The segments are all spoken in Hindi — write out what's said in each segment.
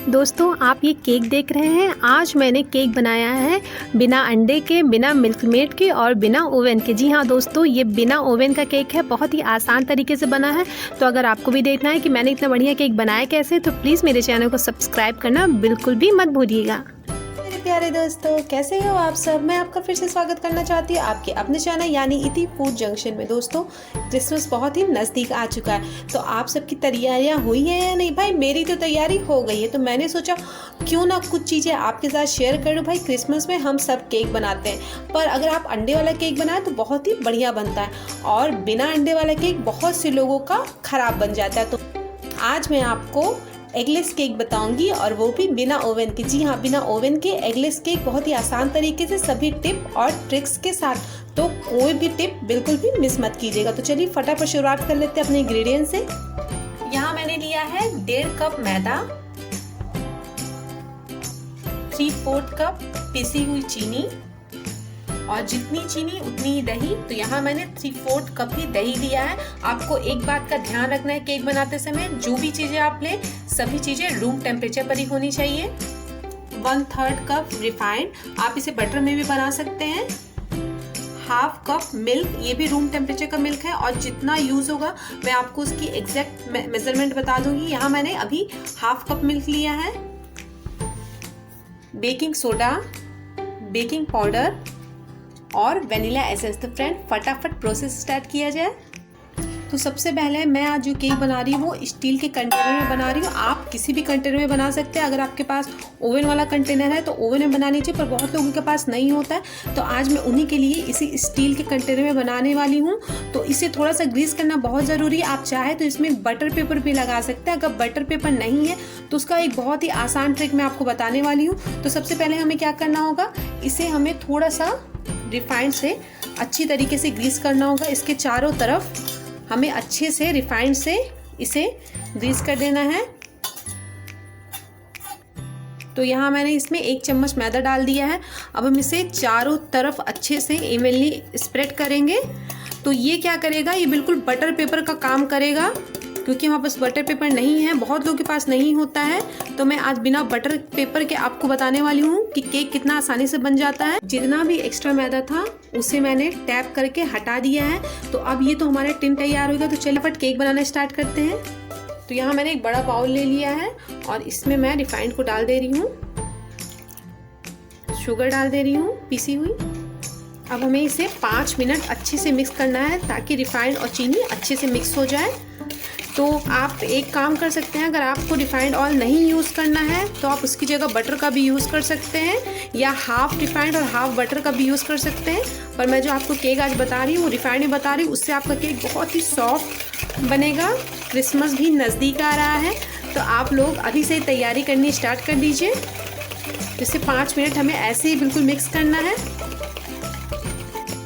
दोस्तों आप ये केक देख रहे हैं। आज मैंने केक बनाया है बिना अंडे के, बिना मिल्क मेड के और बिना ओवन के। जी हाँ दोस्तों, ये बिना ओवन का केक है। बहुत ही आसान तरीके से बना है। तो अगर आपको भी देखना है कि मैंने इतना बढ़िया केक बनाया कैसे, तो प्लीज़ मेरे चैनल को सब्सक्राइब करना बिल्कुल भी मत भूलिएगा। मेरे प्यारे दोस्तों, कैसे हो आप सब। मैं आपका फिर से स्वागत करना चाहती हूँ आपके अपने चैनल यानी इति फूड जंक्शन में। दोस्तों क्रिसमस बहुत ही नज़दीक आ चुका है, तो आप सबकी तैयारियां हुई हैं या नहीं। भाई मेरी तो तैयारी हो गई है, तो मैंने सोचा क्यों ना कुछ चीज़ें आपके साथ शेयर करूँ। भाई क्रिसमस में हम सब केक बनाते हैं, पर अगर आप अंडे वाला केक बनाएं तो बहुत ही बढ़िया बनता है, और बिना अंडे वाला केक बहुत से लोगों का ख़राब बन जाता है। तो आज मैं आपको एगलेस केक बताऊंगी, और वो भी बिना ओवन के। जी हाँ, बिना ओवन के एगलेस केक बहुत ही आसान तरीके से, सभी टिप और ट्रिक्स के साथ। तो कोई भी टिप बिल्कुल भी मिस मत कीजिएगा। तो चलिए फटाफट शुरुआत कर लेते हैं अपने इंग्रेडिएंट से। यहाँ मैंने लिया है 1.5 कप मैदा, 3/4 कप पिसी हुई चीनी, और जितनी चीनी उतनी ही दही। तो यहाँ मैंने 3/4 कप ही दही लिया है। आपको एक बात का ध्यान रखना है, केक बनाते समय जो भी चीज़ें आप लें सभी चीज़ें रूम टेम्परेचर पर ही होनी चाहिए। 1/3 कप रिफाइंड, आप इसे बटर में भी बना सकते हैं। 1/2 कप मिल्क, ये भी रूम टेम्परेचर का मिल्क है, और जितना यूज़ होगा मैं आपको उसकी एग्जैक्ट मेजरमेंट बता दूंगी। यहाँ मैंने अभी 1/2 कप मिल्क लिया है। बेकिंग सोडा, बेकिंग पाउडर और वेनिला एसेंस। तो फ्रेंड फटाफट प्रोसेस स्टार्ट किया जाए। तो सबसे पहले मैं आज जो केक बना रही हूँ वो स्टील के कंटेनर में बना रही हूँ। आप किसी भी कंटेनर में बना सकते हैं। अगर आपके पास ओवन वाला कंटेनर है तो ओवन में बना लीजिए, पर बहुत लोगों के पास नहीं होता है, तो आज मैं उन्हीं के लिए इसी स्टील के कंटेनर में बनाने वाली हूँ। तो इसे थोड़ा सा ग्रीस करना बहुत ज़रूरी है। आप चाहे तो इसमें बटर पेपर भी लगा सकते हैं। अगर बटर पेपर नहीं है तो उसका एक बहुत ही आसान ट्रिक मैं आपको बताने वाली हूँ। तो सबसे पहले हमें क्या करना होगा, इसे हमें थोड़ा सा रिफाइंड से अच्छी तरीके से ग्रीस करना होगा। इसके चारों तरफ हमें अच्छे से रिफाइंड से इसे ग्रीस कर देना है। तो यहाँ मैंने इसमें 1 चम्मच मैदा डाल दिया है। अब हम इसे चारों तरफ अच्छे से इवनली स्प्रेड करेंगे। तो ये क्या करेगा, ये बिल्कुल बटर पेपर का काम करेगा, क्योंकि हमारे पास बटर पेपर नहीं है, बहुत लोगों के पास नहीं होता है। तो मैं आज बिना बटर पेपर के आपको बताने वाली हूँ कि केक कितना आसानी से बन जाता है। जितना भी एक्स्ट्रा मैदा था उसे मैंने टैप करके हटा दिया है। तो अब ये तो हमारा टिन तैयार हो गया। तो चलिए फट केक बनाना स्टार्ट करते हैं। तो यहाँ मैंने एक बड़ा बाउल ले लिया है, और इसमें मैं रिफाइंड को डाल दे रही हूँ, शुगर डाल दे रही हूँ पीसी हुई। अब हमें इसे 5 मिनट अच्छे से मिक्स करना है, ताकि रिफाइंड और चीनी अच्छे से मिक्स हो जाए। तो आप एक काम कर सकते हैं, अगर आपको रिफाइंड ऑयल नहीं यूज़ करना है तो आप उसकी जगह बटर का भी यूज़ कर सकते हैं, या हाफ रिफाइंड और हाफ बटर का भी यूज़ कर सकते हैं। पर मैं जो आपको केक आज बता रही हूँ वो रिफाइंड में बता रही हूँ, उससे आपका केक बहुत ही सॉफ्ट बनेगा। क्रिसमस भी नज़दीक आ रहा है, तो आप लोग अभी से तैयारी करनी स्टार्ट कर दीजिए। जैसे 5 मिनट हमें ऐसे ही बिल्कुल मिक्स करना है।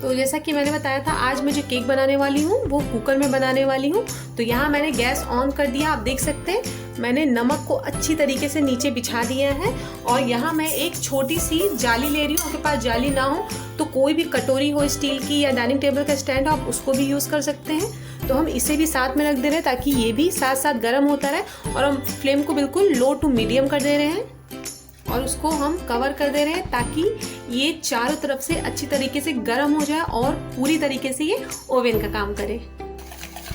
तो जैसा कि मैंने बताया था, आज मैं जो केक बनाने वाली हूँ वो कुकर में बनाने वाली हूँ। तो यहाँ मैंने गैस ऑन कर दिया। आप देख सकते हैं मैंने नमक को अच्छी तरीके से नीचे बिछा दिया है, और यहाँ मैं एक छोटी सी जाली ले रही हूँ। आपके पास जाली ना हो तो कोई भी कटोरी हो स्टील की, या डाइनिंग टेबल का स्टैंड हो, आप उसको भी यूज़ कर सकते हैं। तो हम इसे भी साथ में रख दे रहे हैं, ताकि ये भी साथ साथ गर्म होता रहे। और हम फ्लेम को बिल्कुल लो टू मीडियम कर दे रहे हैं, और उसको हम कवर कर दे रहे हैं, ताकि ये चारों तरफ से अच्छी तरीके से गर्म हो जाए और पूरी तरीके से ये ओवन का काम करे।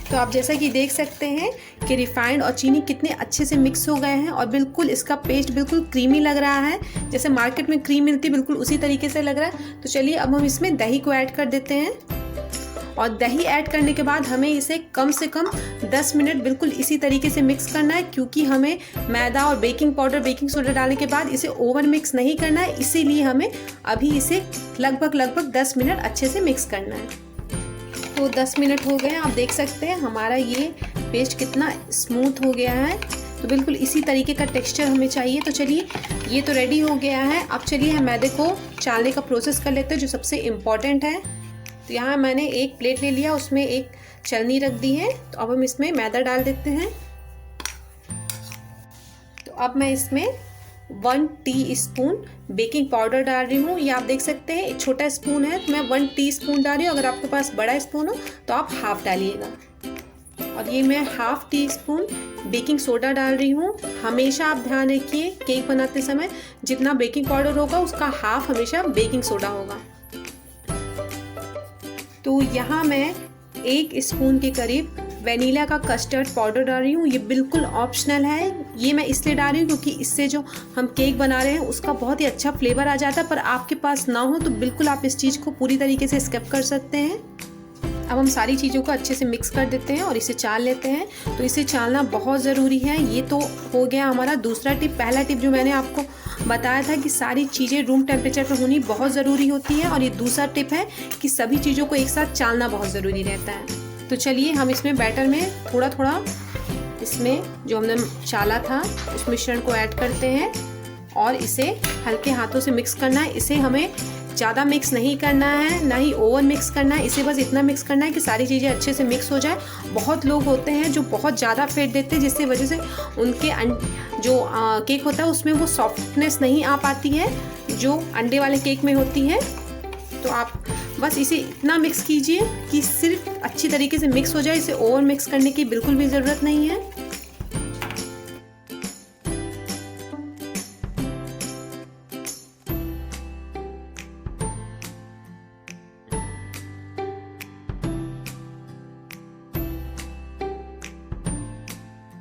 तो आप जैसा कि देख सकते हैं कि रिफाइंड और चीनी कितने अच्छे से मिक्स हो गए हैं, और बिल्कुल इसका पेस्ट बिल्कुल क्रीमी लग रहा है। जैसे मार्केट में क्रीम मिलती है बिल्कुल उसी तरीके से लग रहा है। तो चलिए अब हम इसमें दही को ऐड कर देते हैं, और दही ऐड करने के बाद हमें इसे कम से कम 10 मिनट बिल्कुल इसी तरीके से मिक्स करना है, क्योंकि हमें मैदा और बेकिंग पाउडर, बेकिंग सोडा डालने के बाद इसे ओवन मिक्स नहीं करना है। इसीलिए हमें अभी इसे लगभग 10 मिनट अच्छे से मिक्स करना है। तो 10 मिनट हो गए हैं। आप देख सकते हैं हमारा ये पेस्ट कितना स्मूथ हो गया है। तो बिल्कुल इसी तरीके का टेक्सचर हमें चाहिए। तो चलिए ये तो रेडी हो गया है। अब चलिए हम मैदे को चालने का प्रोसेस कर लेते हैं, जो सबसे इम्पॉर्टेंट है। तो यहाँ मैंने एक प्लेट ले लिया, उसमें एक छलनी रख दी है। तो अब हम इसमें मैदा डाल देते हैं। तो अब मैं इसमें 1 टीस्पून बेकिंग पाउडर डाल रही हूँ। ये आप देख सकते हैं एक छोटा स्पून है, तो मैं 1 टीस्पून डाल रही हूँ। अगर आपके पास बड़ा स्पून हो तो आप हाफ डालिएगा। और ये मैं half tea spoon baking soda डाल रही हूँ। हमेशा आप ध्यान रखिए केक बनाते समय जितना बेकिंग पाउडर होगा उसका हाफ हमेशा बेकिंग सोडा होगा। तो यहाँ मैं 1 स्पून के करीब वेनिला का कस्टर्ड पाउडर डाल रही हूँ। ये बिल्कुल ऑप्शनल है, ये मैं इसलिए डाल रही हूँ क्योंकि इससे जो हम केक बना रहे हैं उसका बहुत ही अच्छा फ्लेवर आ जाता है। पर आपके पास ना हो तो बिल्कुल आप इस चीज़ को पूरी तरीके से स्किप कर सकते हैं। अब हम सारी चीज़ों को अच्छे से मिक्स कर देते हैं और इसे चाल लेते हैं। तो इसे चालना बहुत ज़रूरी है। ये तो हो गया हमारा दूसरा टिप। पहला टिप जो मैंने आपको बताया था कि सारी चीज़ें रूम टेम्परेचर पर होनी बहुत ज़रूरी होती है, और ये दूसरा टिप है कि सभी चीज़ों को एक साथ चालना बहुत ज़रूरी रहता है। तो चलिए हम इसमें बैटर में थोड़ा थोड़ा इसमें जो हमने चाला था उस मिश्रण को ऐड करते हैं और इसे हल्के हाथों से मिक्स करना है। इसे हमें ज़्यादा मिक्स नहीं करना है, ना ही ओवर मिक्स करना है। इसे बस इतना मिक्स करना है कि सारी चीज़ें अच्छे से मिक्स हो जाए। बहुत लोग होते हैं जो बहुत ज़्यादा फेंट देते हैं, जिसकी वजह से उनके जो केक होता है उसमें वो सॉफ्टनेस नहीं आ पाती है जो अंडे वाले केक में होती है। तो आप बस इसे इतना मिक्स कीजिए कि सिर्फ अच्छी तरीके से मिक्स हो जाए। इसे ओवर मिक्स करने की बिल्कुल भी ज़रूरत नहीं है।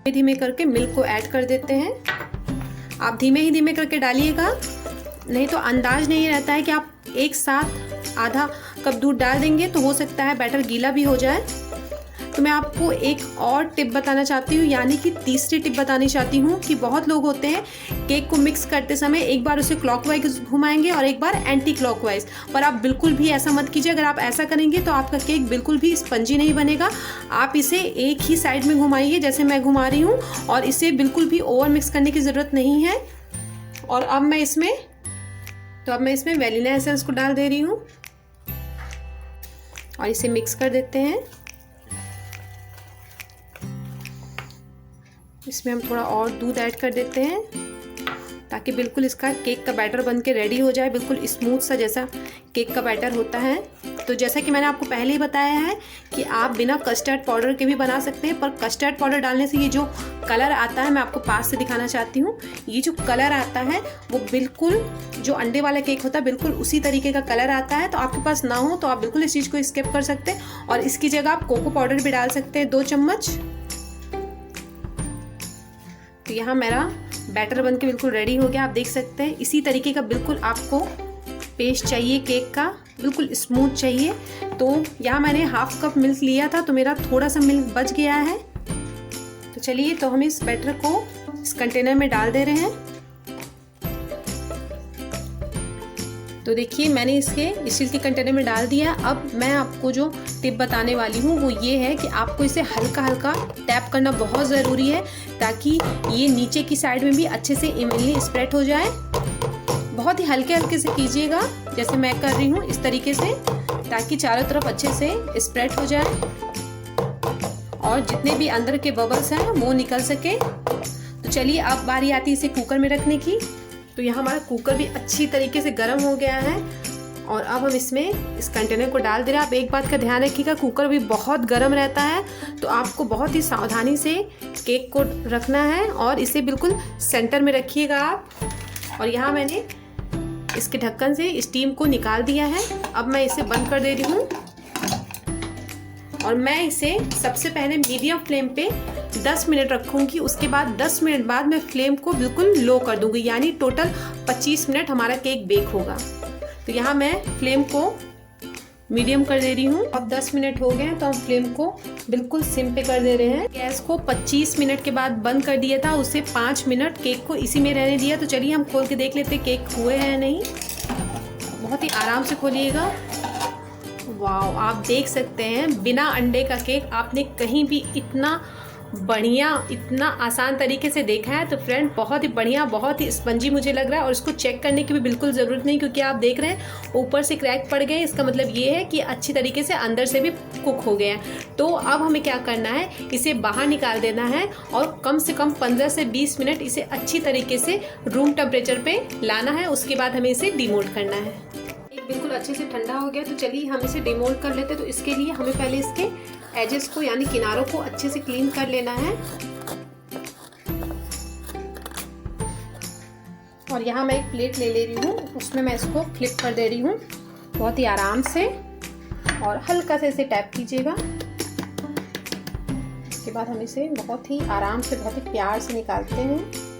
धीमे करके मिल्क को ऐड कर देते हैं। आप धीमे ही धीमे करके डालिएगा, नहीं तो अंदाज नहीं रहता है कि आप एक साथ आधा कप दूध डाल देंगे तो हो सकता है बैटर गीला भी हो जाए। तो मैं आपको एक और टिप बताना चाहती हूँ, यानी कि तीसरी टिप बतानी चाहती हूँ कि बहुत लोग होते हैं केक को मिक्स करते समय एक बार उसे क्लॉकवाइज घुमाएंगे और एक बार एंटी क्लॉकवाइज। पर आप बिल्कुल भी ऐसा मत कीजिए। अगर आप ऐसा करेंगे तो आपका केक बिल्कुल भी स्पंजी नहीं बनेगा। आप इसे एक ही साइड में घुमाइए जैसे मैं घुमा रही हूँ, और इसे बिल्कुल भी ओवर मिक्स करने की ज़रूरत नहीं है। और अब मैं इसमें वेनिला एसेंस को डाल दे रही हूँ और इसे मिक्स कर देते हैं। इसमें हम थोड़ा और दूध ऐड कर देते हैं ताकि बिल्कुल इसका केक का बैटर बन के रेडी हो जाए, बिल्कुल स्मूथ सा जैसा केक का बैटर होता है। तो जैसा कि मैंने आपको पहले ही बताया है कि आप बिना कस्टर्ड पाउडर के भी बना सकते हैं, पर कस्टर्ड पाउडर डालने से ये जो कलर आता है, मैं आपको पास से दिखाना चाहती हूँ। ये जो कलर आता है वो बिल्कुल जो अंडे वाला केक होता है बिल्कुल उसी तरीके का कलर आता है। तो आपके पास ना हो तो आप बिल्कुल इस चीज़ को स्किप कर सकते हैं और इसकी जगह आप कोको पाउडर भी डाल सकते हैं 2 चम्मच। तो यहाँ मेरा बैटर बन के बिल्कुल रेडी हो गया। आप देख सकते हैं इसी तरीके का बिल्कुल आपको पेस्ट चाहिए केक का, बिल्कुल स्मूथ चाहिए। तो यहाँ मैंने हाफ कप मिल्क लिया था तो मेरा थोड़ा सा मिल्क बच गया है। तो चलिए तो हम इस बैटर को इस कंटेनर में डाल दे रहे हैं। तो देखिए मैंने इसके स्टील के कंटेनर में डाल दिया। अब मैं आपको जो टिप बताने वाली हूँ वो ये है कि आपको इसे हल्का हल्का टैप करना बहुत ज़रूरी है ताकि ये नीचे की साइड में भी अच्छे से इवनली स्प्रेड हो जाए। बहुत ही हल्के हल्के से कीजिएगा जैसे मैं कर रही हूँ, इस तरीके से, ताकि चारों तरफ अच्छे से स्प्रेड हो जाए और जितने भी अंदर के बबल्स हैं वो निकल सके। तो चलिए अब बारी आती है इसे कुकर में रखने की। तो यहाँ हमारा कुकर भी अच्छी तरीके से गर्म हो गया है और अब हम इसमें इस कंटेनर को डाल दे रहे हैं। आप एक बात का ध्यान रखिएगा, कुकर भी बहुत गर्म रहता है तो आपको बहुत ही सावधानी से केक को रखना है और इसे बिल्कुल सेंटर में रखिएगा आप। और यहाँ मैंने इसके ढक्कन से स्टीम को निकाल दिया है। अब मैं इसे बंद कर दे रही हूँ और मैं इसे सबसे पहले मीडियम फ्लेम पे 10 मिनट रखूँगी। उसके बाद 10 मिनट बाद मैं फ्लेम को बिल्कुल लो कर दूँगी, यानी टोटल 25 मिनट हमारा केक बेक होगा। तो यहाँ मैं फ्लेम को मीडियम कर दे रही हूँ। अब 10 मिनट हो गए हैं तो हम फ्लेम को बिल्कुल सिम पे कर दे रहे हैं। गैस को 25 मिनट के बाद बंद कर दिया था, उसे 5 मिनट केक को इसी में रहने दिया। तो चलिए हम खोल के देख लेते हैं केक हुए हैं नहीं। बहुत ही आराम से खोलिएगा। वाह, आप देख सकते हैं बिना अंडे का केक आपने कहीं भी इतना बढ़िया, इतना आसान तरीके से देखा है। तो फ्रेंड बहुत ही बढ़िया, बहुत ही स्पंजी मुझे लग रहा है और इसको चेक करने की भी बिल्कुल ज़रूरत नहीं क्योंकि आप देख रहे हैं ऊपर से क्रैक पड़ गए। इसका मतलब ये है कि अच्छी तरीके से अंदर से भी कुक हो गया है। तो अब हमें क्या करना है, इसे बाहर निकाल देना है और कम से कम 15 से 20 मिनट इसे अच्छी तरीके से रूम टेम्परेचर पर लाना है। उसके बाद हमें इसे डिमोल्ड करना है। बिल्कुल अच्छे से ठंडा हो गया तो चलिए हम इसे डिमोल्ड कर लेते हैं। तो इसके लिए हमें पहले इसके एजेस को यानी किनारों को अच्छे से क्लीन कर लेना है। और यहाँ मैं एक प्लेट ले रही हूँ, उसमें मैं इसको फ्लिप कर दे रही हूँ बहुत ही आराम से, और हल्का से इसे टैप कीजिएगा। इसके बाद हम इसे बहुत ही आराम से, बहुत ही प्यार से निकालते हैं।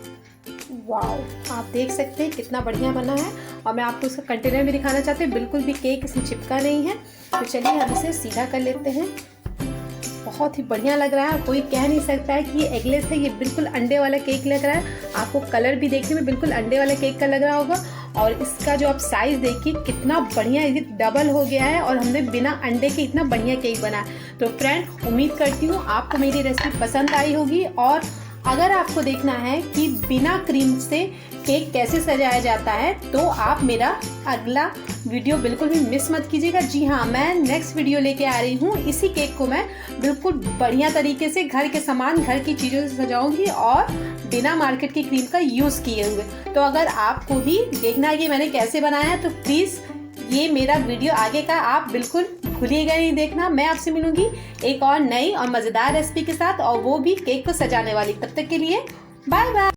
वाओ, आप देख सकते हैं कितना बढ़िया बना है। और मैं आपको इसका कंटेनर भी दिखाना चाहती हूँ, बिल्कुल भी केक इसमें चिपका नहीं है। तो चलिए हम इसे सीधा कर लेते हैं। बहुत ही बढ़िया लग रहा है, कोई कह नहीं सकता है कि ये एगलेस है, ये बिल्कुल अंडे वाला केक लग रहा है। आपको कलर भी देखने में बिल्कुल अंडे वाला केक का लग रहा होगा। और इसका जो आप साइज़ देखिए कितना बढ़िया, ये डबल हो गया है और हमने बिना अंडे के इतना बढ़िया केक बनाया। तो फ्रेंड, उम्मीद करती हूँ आपको मेरी रेसिपी पसंद आई होगी। और अगर आपको देखना है कि बिना क्रीम से केक कैसे सजाया जाता है, तो आप मेरा अगला वीडियो बिल्कुल भी मिस मत कीजिएगा। जी हाँ, मैं नेक्स्ट वीडियो लेके आ रही हूँ। इसी केक को मैं बिल्कुल बढ़िया तरीके से घर के सामान, घर की चीज़ों से सजाऊंगी और बिना मार्केट की क्रीम का यूज़ किए हुए। तो अगर आपको भी देखना है कि मैंने कैसे बनाया है, तो प्लीज़ ये मेरा वीडियो आगे का आप बिल्कुल भूलिएगा नहीं देखना। मैं आपसे मिलूंगी एक और नई और मज़ेदार रेसिपी के साथ, और वो भी केक को सजाने वाली। तब तक के लिए बाय बाय।